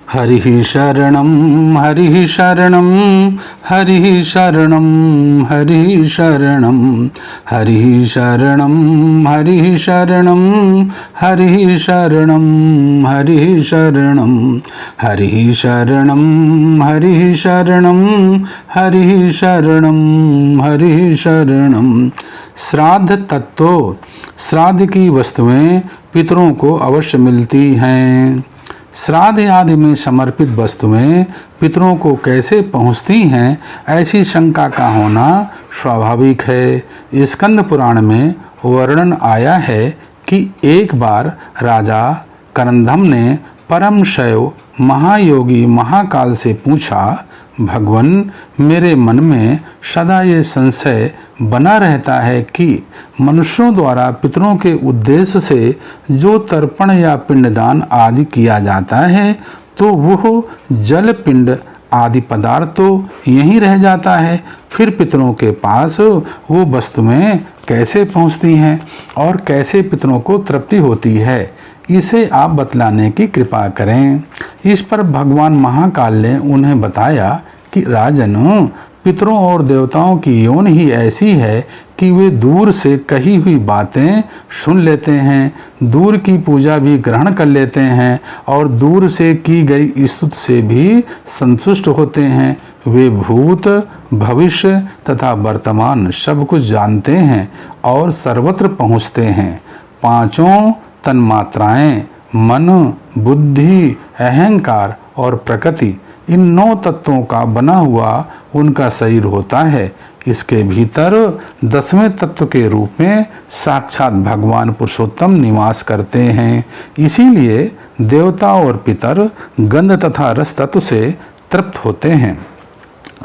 हरिः शरणं हरिः शरणं हरिः शरणं हरिः शरणं हरिः शरणं हरिः शरणं हरिः शरणं हरिः शरणं हरिः शरणं हरिः शरणं हरिः शरणं हरिः शरणं। श्राद्ध तत्व, श्राद्ध की वस्तुएं पितरों को अवश्य मिलती हैं। श्राद्ध आदि में समर्पित वस्तुएं पितरों को कैसे पहुंचती हैं, ऐसी शंका का होना स्वाभाविक है। स्कंद पुराण में वर्णन आया है कि एक बार राजा करंदम ने परम शैव महायोगी महाकाल से पूछा, भगवन, मेरे मन में सदा ये संशय बना रहता है कि मनुष्यों द्वारा पितरों के उद्देश्य से जो तर्पण या पिंडदान आदि किया जाता है तो वह जल पिंड आदि पदार्थ तो यहीं रह जाता है, फिर पितरों के पास वो वस्तुएं कैसे पहुंचती हैं और कैसे पितरों को तृप्ति होती है, इसे आप बतलाने की कृपा करें। इस पर भगवान महाकाल ने उन्हें बताया कि राजन, पितरों और देवताओं की योनि ही ऐसी है कि वे दूर से कही हुई बातें सुन लेते हैं, दूर की पूजा भी ग्रहण कर लेते हैं और दूर से की गई स्तुति से भी संतुष्ट होते हैं। वे भूत, भविष्य तथा वर्तमान सब कुछ जानते हैं और सर्वत्र पहुँचते हैं। पांचों तन्मात्राएं, मन, बुद्धि, अहंकार और प्रकृति, इन 9 तत्वों का बना हुआ उनका शरीर होता है। इसके भीतर 10वें तत्व के रूप में साक्षात भगवान पुरुषोत्तम निवास करते हैं। इसीलिए देवता और पितर गंध तथा रस तत्व से तृप्त होते हैं,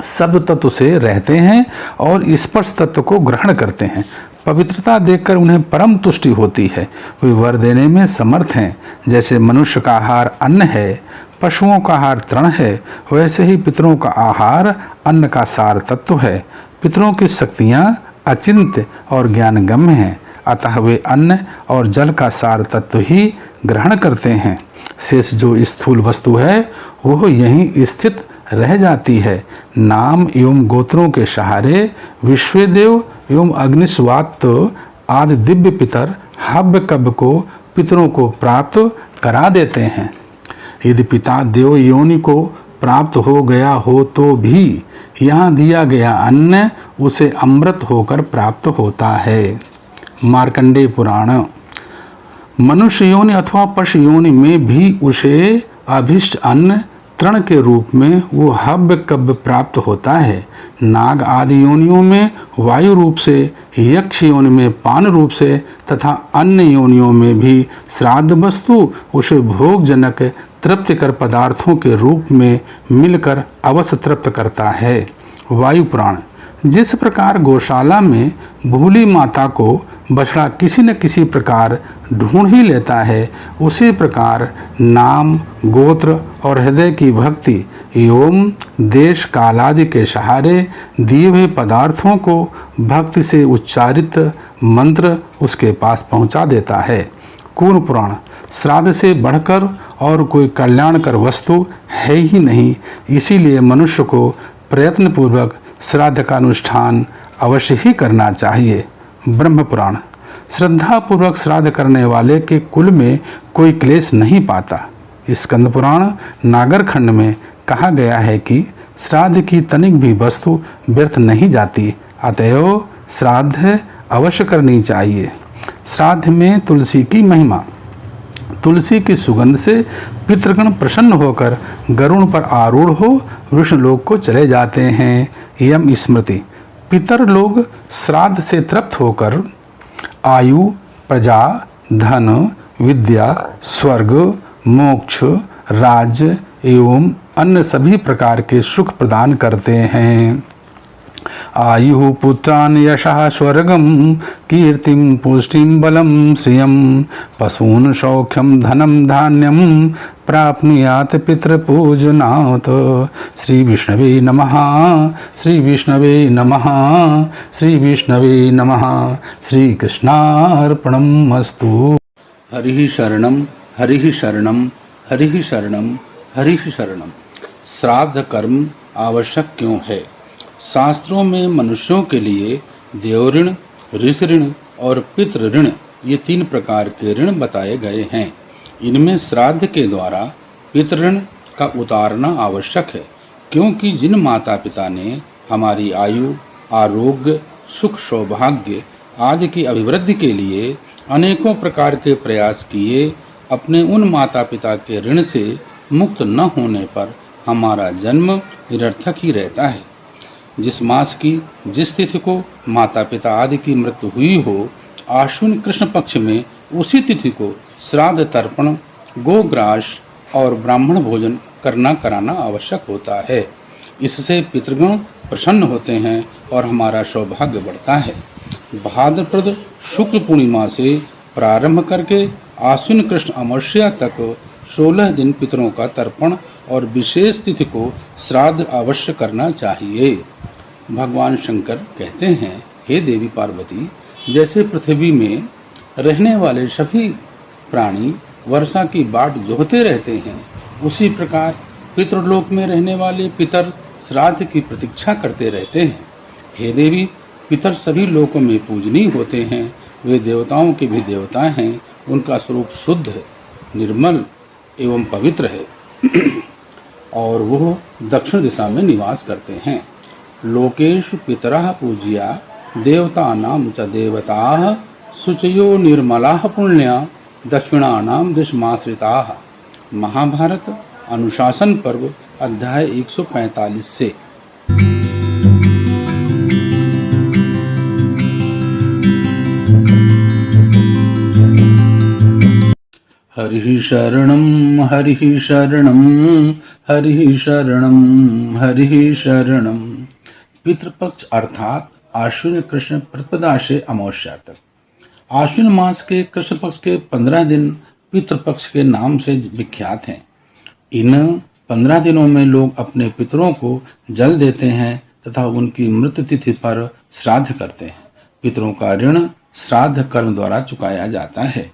शब्द तत्व से रहते हैं और स्पर्श तत्व को ग्रहण करते हैं। पवित्रता देखकर उन्हें परम तुष्टि होती है। वे वर देने में समर्थ हैं। जैसे मनुष्य का आहार अन्न है, पशुओं का आहार तृण है, वैसे ही पितरों का आहार अन्न का सार तत्व है। पितरों की शक्तियाँ अचिंत्य और ज्ञानगम्य हैं, अतः वे अन्न और जल का सार तत्व ही ग्रहण करते हैं। शेष जो स्थूल वस्तु है वह यहीं स्थित रह जाती है। नाम एवं गोत्रों के सहारे विश्वदेव एवं अग्निस्वात आदि दिव्य पितर हव्य कब्य को पितरों को प्राप्त करा देते हैं। यदि पिता देव योनि को प्राप्त हो गया हो तो भी यहाँ दिया गया अन्न उसे अमृत होकर प्राप्त होता है। मार्कंडेय पुराण। मनुष्य योनि अथवा पशु योनि में भी उसे अभिष्ट अन्न तृण के रूप में वो हव्य कब्य प्राप्त होता है। नाग आदि योनियों में वायु रूप से, यक्ष योनि में पान रूप से तथा अन्य योनियों में भी श्राद्ध वस्तु उसे भोगजनक तृप्तिकर पदार्थों के रूप में मिलकर अवश्य तृप्त करता है। वायु पुराण। जिस प्रकार गौशाला में भूली माता को बछड़ा किसी न किसी प्रकार ढूंढ ही लेता है, उसी प्रकार नाम, गोत्र और हृदय की भक्ति एवं देश कालादि के सहारे दिए हुए पदार्थों को भक्ति से उच्चारित मंत्र उसके पास पहुंचा देता है। कूर्म पुराण। श्राद्ध से बढ़कर और कोई कल्याणकर वस्तु है ही नहीं, इसीलिए मनुष्य को प्रयत्नपूर्वक श्राद्ध का अनुष्ठान अवश्य ही करना चाहिए। ब्रह्म पुराण। श्रद्धापूर्वक श्राद्ध करने वाले के कुल में कोई क्लेश नहीं पाता। स्कंद पुराण नागर खंड में कहा गया है कि श्राद्ध की तनिक भी वस्तु व्यर्थ नहीं जाती, अतएव श्राद्ध अवश्य करनी चाहिए। श्राद्ध में तुलसी की महिमा। तुलसी की सुगंध से पितृगण प्रसन्न होकर गरुड़ पर आरूढ़ हो विष्णुलोक को चले जाते हैं। यम स्मृति। पितर लोग श्राद्ध से तृप्त होकर आयु, प्रजा, धन, विद्या, स्वर्ग, मोक्ष, राज्य एवं अन्य सभी प्रकार के सुख प्रदान करते हैं। आयुः पुत्रान् यशः स्वर्गं कीर्तिं पुष्टिं बलं श्रियं पशून् सौख्यं धनं धान्यं प्राप्नुयात् पितृपूजनात्। श्री विष्णवे नमः। श्री विष्णवे नमः। श्री विष्णवे नमः। श्री कृष्णार्पणमस्तु। हरिः शरणं हरिः शरणं हरिः शरणं हरिः शरणं। श्राद्ध कर्म आवश्यक क्यों है? शास्त्रों में मनुष्यों के लिए देव ऋण, ऋषि ऋण और पितृ ऋण ये 3 प्रकार के ऋण बताए गए हैं। इनमें श्राद्ध के द्वारा पितृ ऋण का उतारना आवश्यक है, क्योंकि जिन माता पिता ने हमारी आयु, आरोग्य, सुख, सौभाग्य आदि की अभिवृद्धि के लिए अनेकों प्रकार के प्रयास किए, अपने उन माता पिता के ऋण से मुक्त न होने पर हमारा जन्म निरर्थक ही रहता है। जिस मास की जिस तिथि को माता पिता आदि की मृत्यु हुई हो, आश्विन कृष्ण पक्ष में उसी तिथि को श्राद्ध तर्पण, गोग्रास और ब्राह्मण भोजन कराना आवश्यक होता है। इससे पितृगण प्रसन्न होते हैं और हमारा सौभाग्य बढ़ता है। भाद्रपद शुक्ल पूर्णिमा से प्रारंभ करके आश्विन कृष्ण अमावस्या तक 16 दिन पितरों का तर्पण और विशेष तिथि को श्राद्ध अवश्य करना चाहिए। भगवान शंकर कहते हैं, हे देवी पार्वती, जैसे पृथ्वी में रहने वाले सभी प्राणी वर्षा की बाट जोहते रहते हैं, उसी प्रकार पितृलोक में रहने वाले पितर श्राद्ध की प्रतीक्षा करते रहते हैं। हे देवी, पितर सभी लोकों में पूजनीय होते हैं। वे देवताओं के भी देवता हैं। उनका स्वरूप शुद्ध है, निर्मल एवं पवित्र है और वो दक्षिण दिशा में निवास करते हैं। लोकेषु पितरः पूज्या देवतानां च देवताः शुचयो निर्मलाः पुण्या दक्षिणानां दिशमाश्रिताः। महाभारत अनुशासन पर्व अध्याय 145 से। हरिः शरणं हरिः शरणं हरिः शरणं हरिः शरणं। पितृपक्ष अर्थात आश्विन कृष्ण प्रतिपदा से अमावस्या तक। आश्विन मास के कृष्ण पक्ष के 15 दिन पितृपक्ष के नाम से विख्यात हैं। इन 15 दिनों में लोग अपने पितरों को जल देते हैं तथा उनकी मृत्यु तिथि पर श्राद्ध करते हैं। पितरों का ऋण श्राद्ध कर्म द्वारा चुकाया जाता है।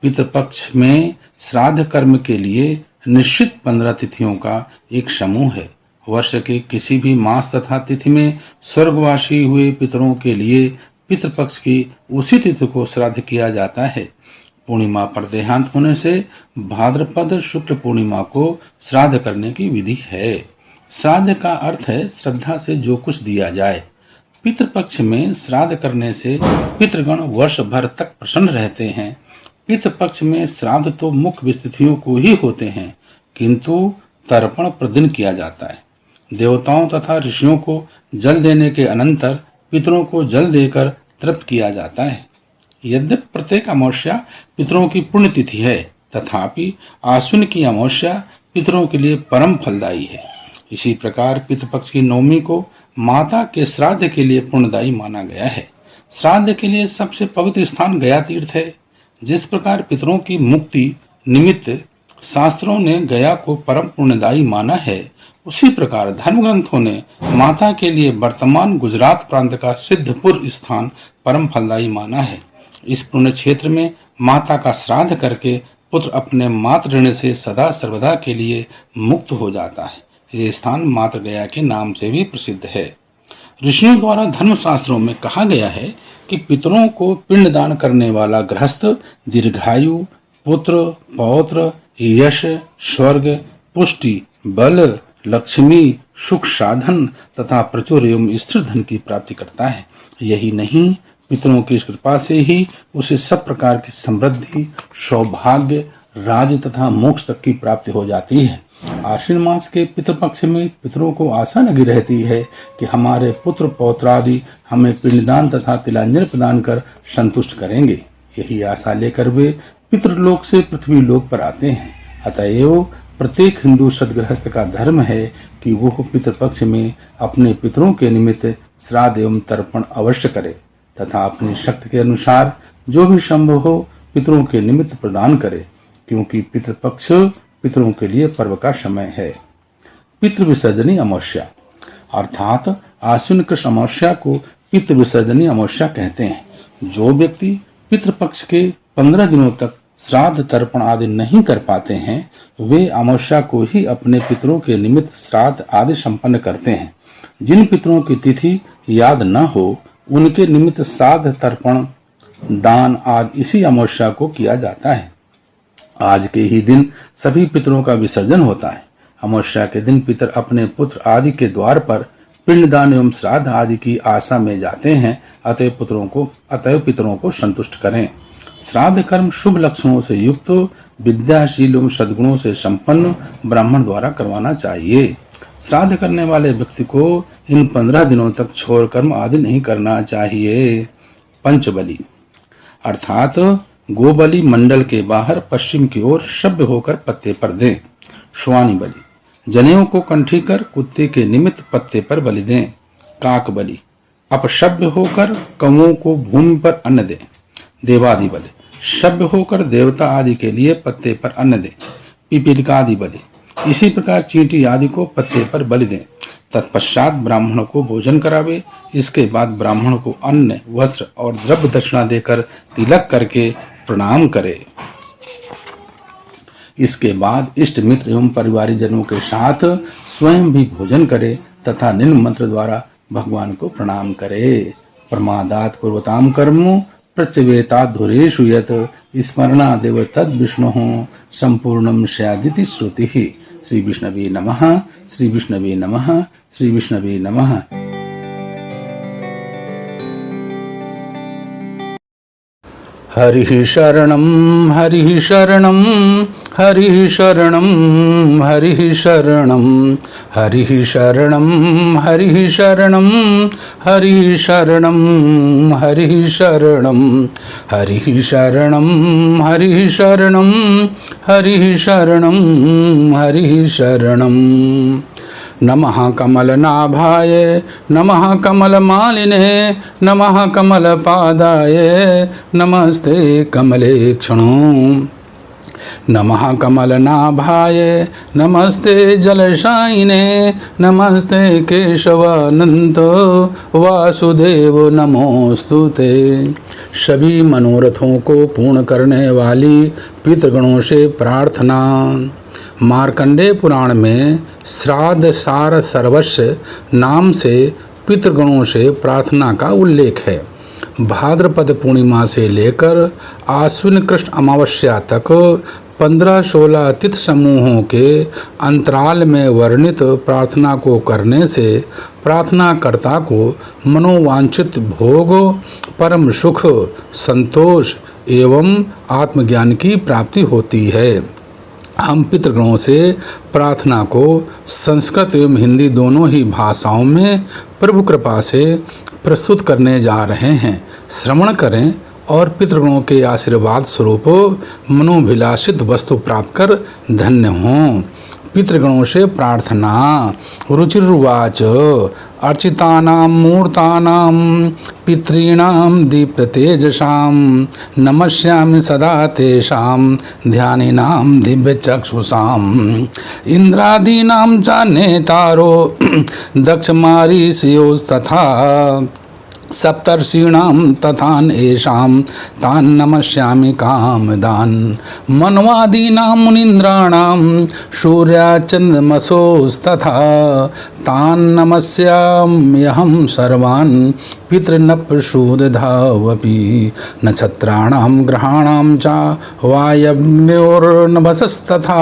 पितृपक्ष में श्राद्ध कर्म के लिए निश्चित 15 तिथियों का एक समूह है। वर्ष के किसी भी मास तथा तिथि में स्वर्गवासी हुए पितरों के लिए पितृपक्ष की उसी तिथि को श्राद्ध किया जाता है। पूर्णिमा पर देहांत होने से भाद्रपद शुक्ल पूर्णिमा को श्राद्ध करने की विधि है। श्राद्ध का अर्थ है श्रद्धा से जो कुछ दिया जाए। पितृपक्ष में श्राद्ध करने से पितृगण वर्ष भर तक प्रसन्न रहते हैं। पितृपक्ष में श्राद्ध तो मुख्य तिथियों को ही होते हैं, किंतु तर्पण प्रतिदिन किया जाता है। देवताओं तथा ऋषियों को जल देने के अनंतर पितरों को जल देकर तृप्त किया जाता है। यद्यपि प्रत्येक अमावस्या पितरों की पुण्यतिथि है, तथापि आश्विन की अमावस्या पितरों के लिए परम फलदायी है। इसी प्रकार पितृपक्ष की नवमी को माता के श्राद्ध के लिए पुण्यदायी माना गया है। श्राद्ध के लिए सबसे पवित्र स्थान गया तीर्थ है। जिस प्रकार पितरों की मुक्ति निमित्त शास्त्रों ने गया को परम पुण्यदायी माना है, उसी प्रकार धर्म ग्रंथों ने माता के लिए वर्तमान गुजरात प्रांत का सिद्धपुर स्थान परम फलदायी माना है। इस पुण्य क्षेत्र में माता का श्राद्ध करके पुत्र अपने मातृ ऋण से सदा सर्वदा के लिए मुक्त हो जाता है। ये स्थान मातृ गया के नाम से भी प्रसिद्ध है। ऋषियों द्वारा धर्म शास्त्रों में कहा गया है कि पितरों को पिंडदान करने वाला गृहस्थ दीर्घायु, पुत्र, पौत्र, यश, स्वर्ग, पुष्टि, बल, लक्ष्मी, सुख साधन तथा प्रचुर एवं स्थिर धन की प्राप्ति करता है। यही नहीं, पितरों की कृपा से ही उसे सब प्रकार की समृद्धि, सौभाग्य, राज तथा मोक्ष तक की प्राप्ति हो जाती है। आश्विन मास के पितृपक्ष में पितरों को आशा लगी रहती है कि हमारे पुत्र पौत्रादि हमें पिंडदान तथा तिलांजलि प्रदान कर संतुष्ट करेंगे। यही आशा लेकर वे पितृलोक से पृथ्वी लोक पर आते हैं। अतएव प्रत्येक हिंदू सदगृहस्थ का धर्म है कि वह पितृपक्ष में अपने पितरों के निमित्त श्राद्ध एवं तर्पण अवश्य करे तथा अपनी शक्ति के अनुसार जो भी संभव हो पितरों के निमित्त प्रदान करे, क्योंकि पितृपक्ष पितरों के लिए पर्व का समय है। पितृ विसर्जनी अमावस्या अर्थात आश्विन कृष्ण अमावस्या को पितृ विसर्जनी अमावस्या कहते हैं। जो व्यक्ति पितृपक्ष के 15 दिनों तक श्राद्ध तर्पण आदि नहीं कर पाते हैं वे अमावस्या को ही अपने पितरों के निमित्त श्राद्ध आदि संपन्न करते हैं। जिन पितरों की तिथि याद न हो उनके निमित्त श्राद्ध तर्पण दान आदि इसी अमावस्या को किया जाता है। आज के ही दिन सभी पितरों का विसर्जन होता है। अमावस्या के दिन पितर अपने पुत्र आदि के द्वार पर पिंडदान एवं श्राद्ध आदि की आशा में जाते हैं। अतएव पितरों को संतुष्ट करें। श्राद्ध कर्म शुभ लक्षणों से युक्त विद्याशील एवं सद्गुणों से संपन्न ब्राह्मण द्वारा करवाना चाहिए। श्राद्ध करने वाले व्यक्ति को इन 15 दिनों तक छोर कर्म आदि नहीं करना चाहिए। पंचबली अर्थात गोबली मंडल के बाहर पश्चिम की ओर सभ्य होकर पत्ते पर दें। श्वानी बलि जनेऊ को कंठी कर कुत्ते के निमित्त पत्ते पर बलि दें। काक बलि अपसभ्य होकर कौओं को भूमि पर अन्न दें। देवादि बलि सभ्य होकर देवता आदि के लिए पत्ते पर अन्न दें। पिपीलिकादि बलि इसी प्रकार चींटी आदि को पत्ते पर बलि दें। तत्पश्चात ब्राह्मण को भोजन करावे। इसके बाद ब्राह्मण को अन्न वस्त्र और द्रव्य दक्षिणा देकर तिलक करके प्रणाम करे। इसके बाद इष्ट मित्र एवं परिवारजनों के साथ स्वयं भी भोजन करे तथा निम्न मंत्र द्वारा भगवान को प्रणाम करे। प्रमादात कुर्वताम कर्मो प्रत्यवेताधुरेषु यत स्मरणादेव तद विष्णुः संपूर्णं स्यादिति श्रुतिः। श्री विष्णवे नमः। श्री विष्णवे नमः। श्री विष्णवे नमः। हरिः शरणं हरिः शरणं हरिः शरणं हरिः शरणं हरिः शरणं हरिः शरणं हरिः शरणं हरिः शरणं हरिः शरणं हरिः शरणं हरिः शरणं हरिः शरणं। नमः कमलनाभाय नमः कमलमालिने नमः कमलपादाय नमस्ते कमलेक्षणो। नमः कमलनाभाय नमस्ते जलशायिने नमस्ते केशवानंत वासुदेव नमोस्तुते। सभी मनोरथों को पूर्ण करने वाली पितृगणों से प्रार्थना। मार्कंडेय पुराण में श्राद्ध सार सर्वस्व नाम से पितृगणों से प्रार्थना का उल्लेख है। भाद्रपद पूर्णिमा से लेकर आश्विन कृष्ण अमावस्या तक 15-16 तिथि समूहों के अंतराल में वर्णित प्रार्थना को करने से प्रार्थनाकर्ता को मनोवांछित भोग, परम सुख, संतोष एवं आत्मज्ञान की प्राप्ति होती है। हम पितृगणों से प्रार्थना को संस्कृत एवं हिंदी दोनों ही भाषाओं में प्रभु कृपा से प्रस्तुत करने जा रहे हैं। श्रवण करें और पितृगणों के आशीर्वाद स्वरूप मनोभिलाषित वस्तु प्राप्त कर धन्य हों। पितृगणों से प्रार्थना। रुचिर्वाच अर्चितानां मूर्तानां पितॄणां दीप्ततेजसां नमस्यामि सदा तेषां ध्यानिनां दिव्यचक्षुषाम् इंद्रादीनां च नेतारो दक्षमारीषयोस्तथा सप्तर्षीणां तथान येषां तान् नमस्यामि कामदान् मनवादीनां मुनीन्द्राणां सूर्याचन्द्रमसोस्तथा तान् नमस्याम्यहं सर्वान् पितृनप्रसूदधावपि नक्षत्राणां ग्रहाणां च वायव्योर्नभसस्तथा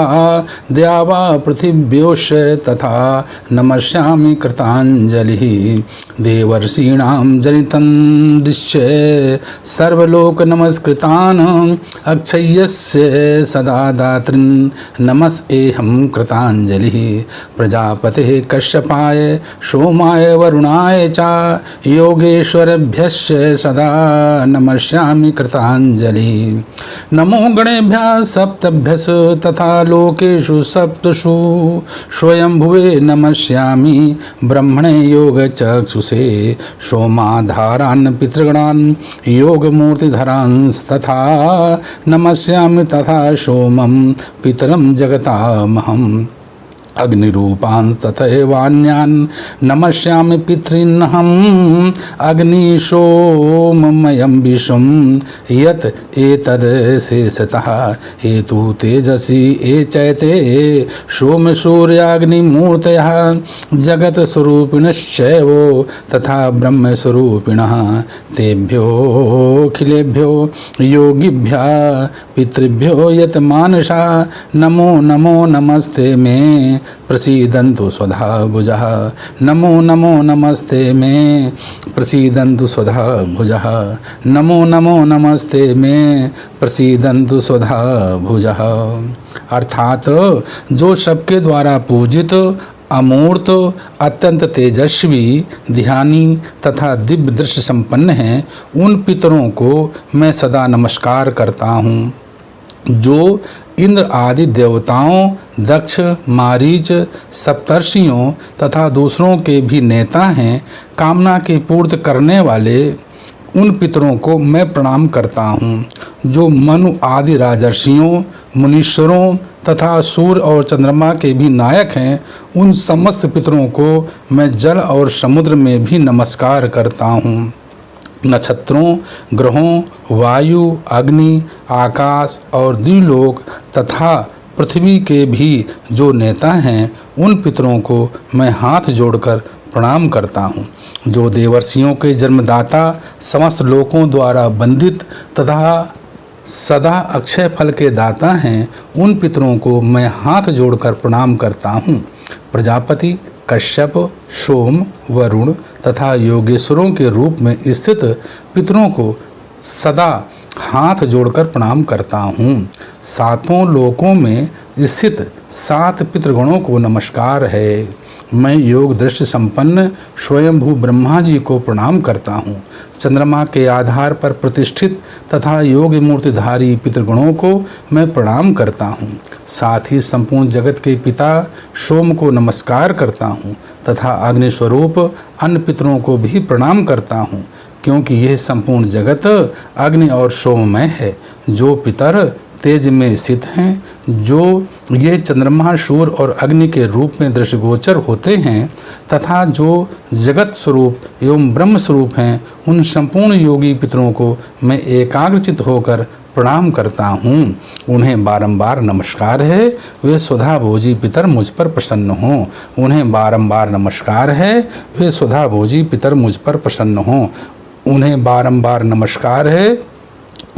द्यावा पृथिव्योश्च तथा नमस्यामि कृताञ्जलिः देवर्षीणां जनितं दृश्य सर्वलोक नमस्कृतान् अक्षय्यस्य सदा दातृन् नमस्एहं कृताञ्जलिः प्रजापतेः कश्यप कश्यपाय सोमाय वरुणाय च योगेश्वरेभ्यश्च सदा नमस्यामि कृताञ्जलि। नमो गणेभ्यः सप्तभ्यस तथा लोकेषु सप्तषु स्वयंभुवे नमस्यामि ब्रह्मणे योगचक्षुषे सोमाधारान् पितृगणान् योगमूर्तिधरांस्तथा नमस्यामि तथा सोमं पितरं जगतामहम् अग्निरूपान् तथैवान्यान् नमस्यामि पितॄन्नहम् अग्निशोममयं विश्वं यत् एतद् शेषतः हेतु तेजसी चैते सोमसूर्याग्निमूर्तयः जगत्स्वरूपिणश्चैव तथा ब्रह्मस्वरूपिणः तेभ्योऽखिलेभ्यो योगिभ्यः पितृभ्यो यत् मानसा नमो नमो नमस्ते मे प्रसीदन्तु स्वधा भुजः नमो नमो नमस्ते मे प्रसीदन्तु स्वधा भुजः नमो नमो नमस्ते मे प्रसीदन्तु स्वधा भुजः। अर्थात जो सबके द्वारा पूजित अमूर्त अत्यंत तेजस्वी ध्यानी तथा दिव्य दृश्य संपन्न हैं उन पितरों को मैं सदा नमस्कार करता हूँ जो इंद्र आदि देवताओं दक्ष मारीच सप्तर्षियों तथा दूसरों के भी नेता हैं। कामना की पूर्ति करने वाले उन पितरों को मैं प्रणाम करता हूँ जो मनु आदि राजर्षियों मुनीश्वरों तथा सूर्य और चंद्रमा के भी नायक हैं। उन समस्त पितरों को मैं जल और समुद्र में भी नमस्कार करता हूँ। नक्षत्रों ग्रहों वायु अग्नि आकाश और द्विलोक तथा पृथ्वी के भी जो नेता हैं उन पितरों को मैं हाथ जोड़कर प्रणाम करता हूँ। जो देवर्षियों के जन्मदाता समस्त लोकों द्वारा वंदित तथा सदा अक्षय फल के दाता हैं उन पितरों को मैं हाथ जोड़कर प्रणाम करता हूँ। प्रजापति कश्यप सोम वरुण तथा योगेश्वरों के रूप में स्थित पितरों को सदा हाथ जोड़कर प्रणाम करता हूँ। सातों लोकों में स्थित 7 पितृगणों को नमस्कार है। मैं योग दृष्टि संपन्न स्वयंभू ब्रह्मा जी को प्रणाम करता हूँ। चंद्रमा के आधार पर प्रतिष्ठित तथा योग मूर्तिधारी पितृगणों को मैं प्रणाम करता हूँ। साथ ही संपूर्ण जगत के पिता सोम को नमस्कार करता हूँ तथा अग्नि स्वरूप अन्य पितरों को भी प्रणाम करता हूँ क्योंकि यह संपूर्ण जगत अग्नि और सोममय है। जो पितर तेज में स्थित हैं जो ये चंद्रमा सूर्य और अग्नि के रूप में दृष्टिगोचर होते हैं तथा जो जगत स्वरूप एवं ब्रह्म स्वरूप हैं उन संपूर्ण योगी पितरों को मैं एकाग्रचित होकर प्रणाम करता हूँ। उन्हें बारंबार नमस्कार है वे स्वधा भोजी पितर मुझ पर प्रसन्न हों। उन्हें बारंबार नमस्कार है वे स्वधा भोजी पितर मुझ पर प्रसन्न हों। उन्हें बारंबार नमस्कार है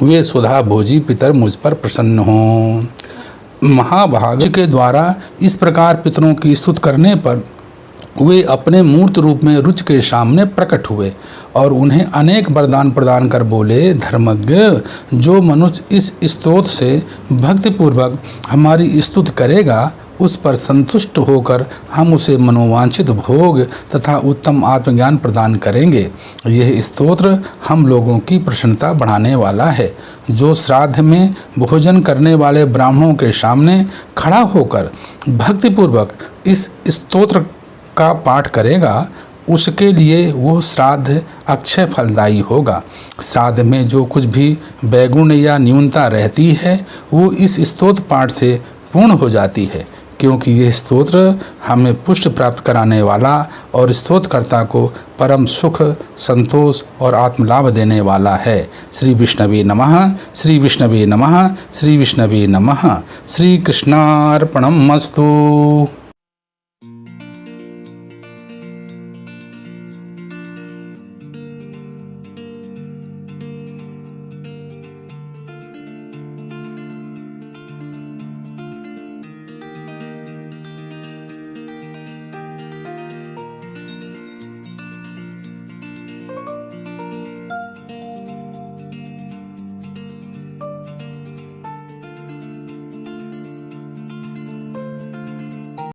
वे स्वधा भोजी पितर मुझ पर प्रसन्न हों। महाभाग के द्वारा इस प्रकार पितरों की स्तुति करने पर वे अपने मूर्त रूप में रुच के सामने प्रकट हुए और उन्हें अनेक वरदान प्रदान कर बोले, धर्मज्ञ, जो मनुष्य इस स्तोत्र से भक्तिपूर्वक हमारी स्तुति करेगा उस पर संतुष्ट होकर हम उसे मनोवांछित भोग तथा उत्तम आत्मज्ञान प्रदान करेंगे। यह स्तोत्र हम लोगों की प्रसन्नता बढ़ाने वाला है। जो श्राद्ध में भोजन करने वाले ब्राह्मणों के सामने खड़ा होकर भक्तिपूर्वक इस स्तोत्र का पाठ करेगा उसके लिए वो श्राद्ध अक्षय फलदायी होगा। श्राद्ध में जो कुछ भी वैगुण या न्यूनता रहती है वो इस स्तोत्र पाठ से पूर्ण हो जाती है क्योंकि यह स्तोत्र हमें पुष्ट प्राप्त कराने वाला और स्तोत्रकर्ता को परम सुख संतोष और आत्मलाभ देने वाला है। श्री विष्णवे नमः। श्री विष्णवे नमः। श्री विष्णवे नमः। श्री कृष्णार्पणमस्तु।